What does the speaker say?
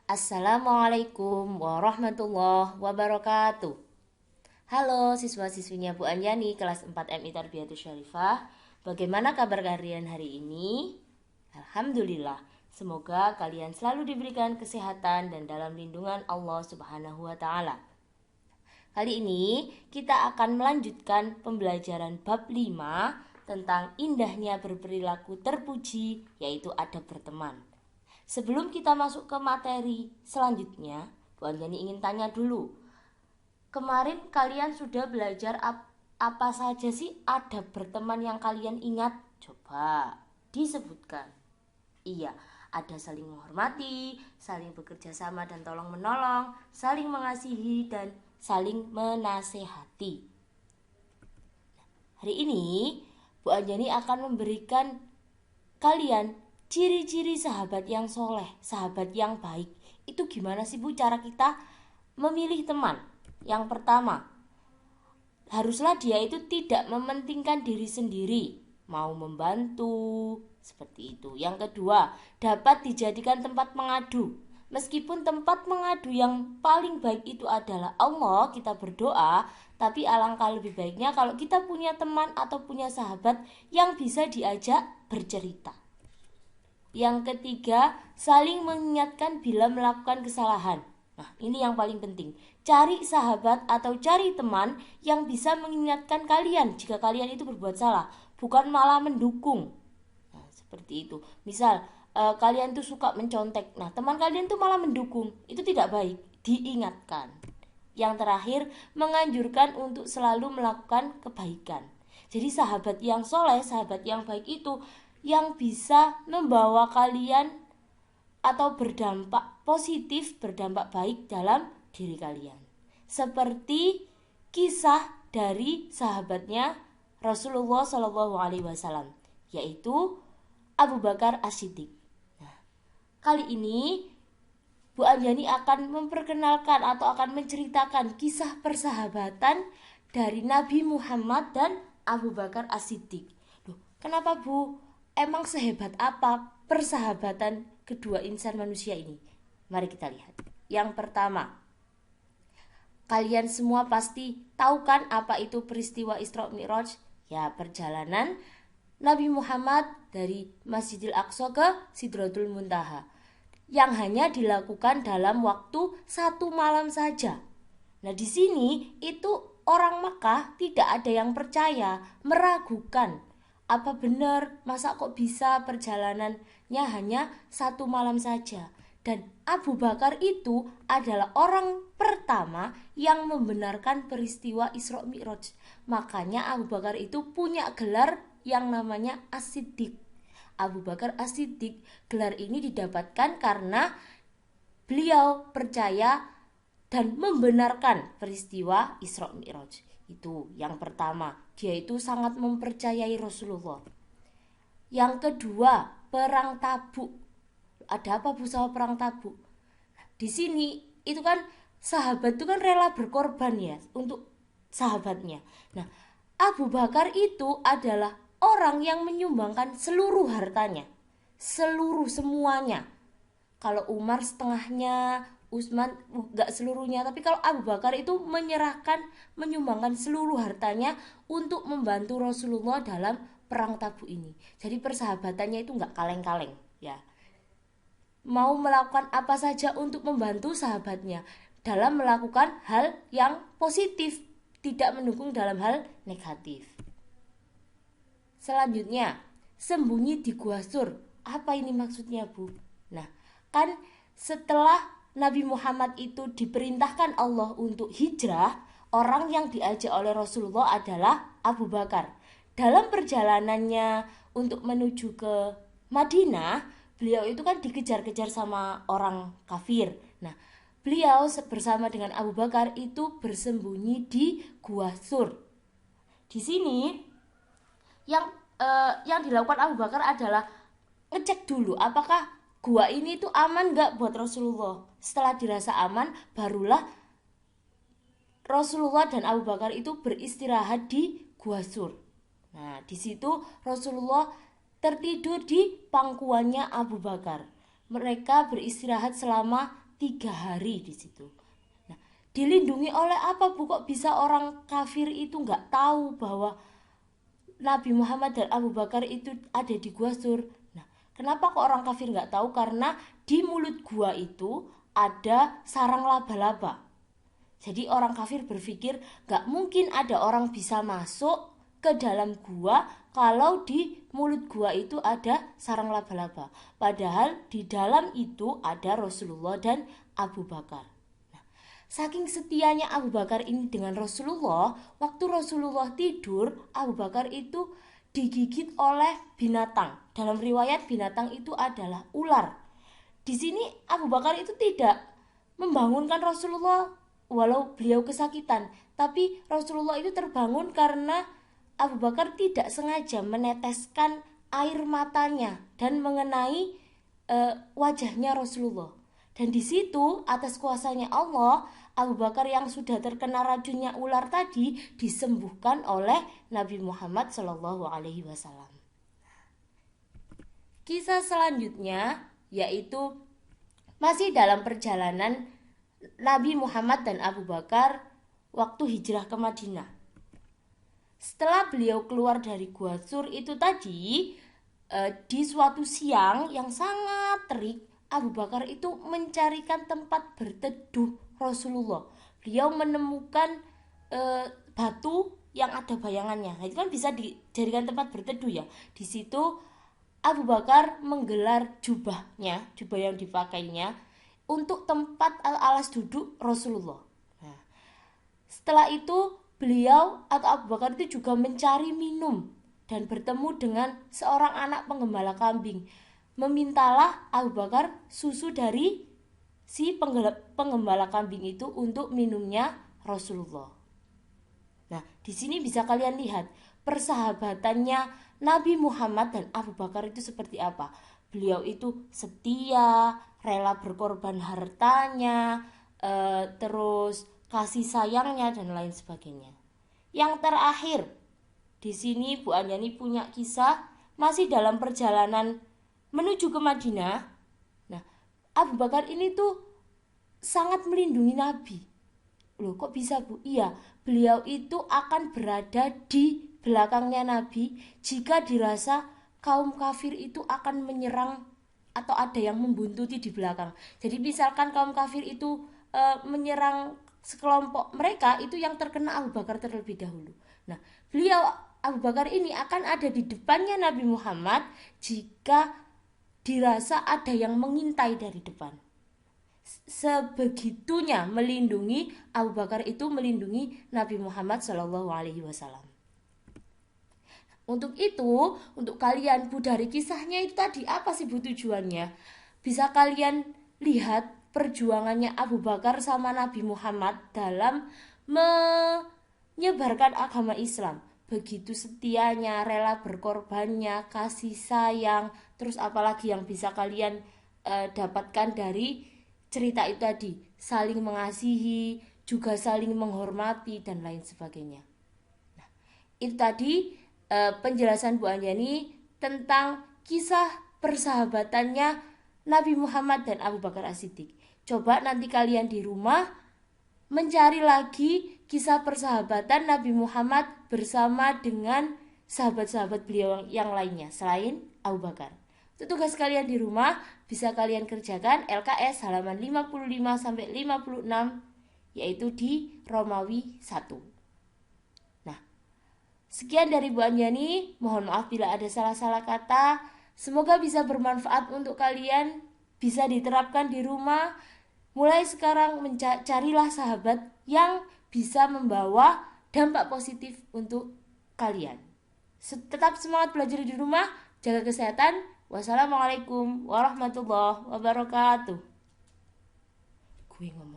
Assalamualaikum warahmatullahi wabarakatuh. Halo siswa-siswinya Bu Anjani kelas 4 MI Tarbiyatus Syarifah. Bagaimana kabar kalian hari ini? Alhamdulillah. Semoga kalian selalu diberikan kesehatan dan dalam lindungan Allah Subhanahu wa taala. Kali ini kita akan melanjutkan pembelajaran bab 5 tentang indahnya berperilaku terpuji, yaitu adab berteman. Sebelum kita masuk ke materi selanjutnya, Bu Anjani ingin tanya dulu. Kemarin kalian sudah belajar apa saja sih adab berteman yang kalian ingat? Coba disebutkan. Iya, ada saling menghormati, saling bekerja sama dan tolong menolong, saling mengasihi dan saling menasehati. Hari ini Bu Anjani akan memberikan kalian ciri-ciri sahabat yang soleh, sahabat yang baik. Itu gimana sih Bu cara kita memilih teman? Yang pertama, haruslah dia itu tidak mementingkan diri sendiri, mau membantu, seperti itu. Yang kedua, dapat dijadikan tempat mengadu. Meskipun tempat mengadu yang paling baik itu adalah Allah, kita berdoa, tapi alangkah lebih baiknya kalau kita punya teman atau punya sahabat yang bisa diajak bercerita. Yang ketiga, saling mengingatkan bila melakukan kesalahan. Nah, ini yang paling penting. Cari sahabat atau cari teman yang bisa mengingatkan kalian jika kalian itu berbuat salah, bukan malah mendukung. Nah, seperti itu. Misal, kalian tuh suka mencontek. Nah, teman kalian tuh malah mendukung. Itu tidak baik. Diingatkan. Yang terakhir, menganjurkan untuk selalu melakukan kebaikan. Jadi sahabat yang soleh, sahabat yang baik itu yang bisa membawa kalian atau berdampak positif, berdampak baik dalam diri kalian. Seperti kisah dari sahabatnya Rasulullah SAW, yaitu Abu Bakar As-Siddiq. Nah, kali ini Bu Anjani akan memperkenalkan atau akan menceritakan kisah persahabatan dari Nabi Muhammad dan Abu Bakar As-Siddiq. Loh, kenapa Bu? Emang sehebat apa persahabatan kedua insan manusia ini? Mari kita lihat. Yang pertama, kalian semua pasti tahu kan apa itu peristiwa Isra Mi'raj? Ya, perjalanan Nabi Muhammad dari Masjidil Aqsa ke Sidratul Muntaha, yang hanya dilakukan dalam waktu 1 malam saja. Nah, di sini itu orang Mekah tidak ada yang percaya, meragukan. Apa benar, masa kok bisa perjalanannya hanya 1 malam saja? Dan Abu Bakar itu adalah orang pertama yang membenarkan peristiwa Isra Mi'raj. Makanya Abu Bakar itu punya gelar yang namanya As-Siddiq. Abu Bakar As-Siddiq, gelar ini didapatkan karena beliau percaya dan membenarkan peristiwa Isra Mi'raj. Itu yang pertama, dia itu sangat mempercayai Rasulullah. Yang kedua, perang Tabuk. Ada apa Bu sama perang Tabuk? Di sini itu kan sahabat itu kan rela berkorban ya untuk sahabatnya. Nah, Abu Bakar itu adalah orang yang menyumbangkan seluruh hartanya, semuanya. Kalau Umar setengahnya, Utsman gak seluruhnya, tapi kalau Abu Bakar itu menyumbangkan seluruh hartanya untuk membantu Rasulullah dalam perang Tabuk ini. Jadi persahabatannya itu gak kaleng-kaleng ya. Mau melakukan apa saja untuk membantu sahabatnya dalam melakukan hal yang positif, tidak mendukung dalam hal negatif. Selanjutnya, sembunyi di gua Sur. Apa ini maksudnya Bu? Nah, kan setelah Nabi Muhammad itu diperintahkan Allah untuk hijrah, orang yang diajak oleh Rasulullah adalah Abu Bakar. Dalam perjalanannya untuk menuju ke Madinah, beliau itu kan dikejar-kejar sama orang kafir. Nah, beliau bersama dengan Abu Bakar itu bersembunyi di Gua Sur. Di sini yang dilakukan Abu Bakar adalah ngecek dulu apakah gua ini tuh aman gak buat Rasulullah. Setelah dirasa aman, barulah Rasulullah dan Abu Bakar itu beristirahat di Gua Sur. Nah, di situ Rasulullah tertidur di pangkuannya Abu Bakar. Mereka beristirahat selama 3 hari di situ. Nah, dilindungi oleh apa Bu? Kok bisa orang kafir itu nggak tahu bahwa Nabi Muhammad dan Abu Bakar itu ada di gua Sur? Nah, kenapa kok orang kafir nggak tahu? Karena di mulut gua itu ada sarang laba-laba. Jadi orang kafir berpikir gak mungkin ada orang bisa masuk ke dalam gua kalau di mulut gua itu ada sarang laba-laba. Padahal di dalam itu ada Rasulullah dan Abu Bakar. Nah, saking setianya Abu Bakar ini dengan Rasulullah, waktu Rasulullah tidur, Abu Bakar itu digigit oleh binatang. Dalam riwayat binatang itu adalah ular. Di sini Abu Bakar itu tidak membangunkan Rasulullah walau beliau kesakitan, tapi Rasulullah itu terbangun karena Abu Bakar tidak sengaja meneteskan air matanya dan mengenai wajahnya Rasulullah. Dan di situ atas kuasanya Allah, Abu Bakar yang sudah terkena racunnya ular tadi disembuhkan oleh Nabi Muhammad SAW. Kisah selanjutnya yaitu masih dalam perjalanan Nabi Muhammad dan Abu Bakar waktu hijrah ke Madinah. Setelah beliau keluar dari Gua Sur itu tadi, di suatu siang yang sangat terik, Abu Bakar itu mencarikan tempat berteduh Rasulullah. Beliau menemukan batu yang ada bayangannya. Nah, itu kan bisa dijadikan tempat berteduh ya. Di situ Abu Bakar menggelar jubahnya, jubah yang dipakainya untuk tempat alas duduk Rasulullah. Nah, setelah itu beliau atau Abu Bakar itu juga mencari minum dan bertemu dengan seorang anak penggembala kambing. Memintalah Abu Bakar susu dari si penggembala kambing itu untuk minumnya Rasulullah. Nah, di sini bisa kalian lihat persahabatannya Nabi Muhammad dan Abu Bakar itu seperti apa. Beliau itu setia, rela berkorban hartanya, terus kasih sayangnya dan lain sebagainya. Yang terakhir, di sini Bu Anjani punya kisah masih dalam perjalanan menuju ke Madinah. Nah, Abu Bakar ini tuh sangat melindungi Nabi. Loh, kok bisa Bu? Iya, beliau itu akan berada di belakangnya Nabi jika dirasa kaum kafir itu akan menyerang atau ada yang membuntuti di belakang. Jadi misalkan kaum kafir itu menyerang sekelompok mereka, itu yang terkena Abu Bakar terlebih dahulu. Nah, beliau Abu Bakar ini akan ada di depannya Nabi Muhammad jika dirasa ada yang mengintai dari depan. Sebegitunya melindungi Abu Bakar itu melindungi Nabi Muhammad SAW. Untuk itu, untuk kalian Bu, dari kisahnya itu tadi apa sih Bu tujuannya? Bisa kalian lihat perjuangannya Abu Bakar sama Nabi Muhammad dalam menyebarkan agama Islam. Begitu setianya, rela berkorbannya, kasih sayang. Terus apalagi yang bisa kalian dapatkan dari cerita itu tadi? Saling mengasihi, juga saling menghormati dan lain sebagainya. Nah, itu tadi penjelasan Bu Anjani tentang kisah persahabatannya Nabi Muhammad dan Abu Bakar As-Siddiq. Coba nanti kalian di rumah mencari lagi kisah persahabatan Nabi Muhammad bersama dengan sahabat-sahabat beliau yang lainnya selain Abu Bakar. Itu tugas kalian di rumah, bisa kalian kerjakan LKS halaman 55-56 yaitu di Romawi 1. Sekian dari Bu Anjani, mohon maaf bila ada salah-salah kata. Semoga bisa bermanfaat untuk kalian, bisa diterapkan di rumah. Mulai sekarang carilah sahabat yang bisa membawa dampak positif untuk kalian. Tetap semangat belajar di rumah, jaga kesehatan. Wassalamualaikum warahmatullahi wabarakatuh. Gue ngomong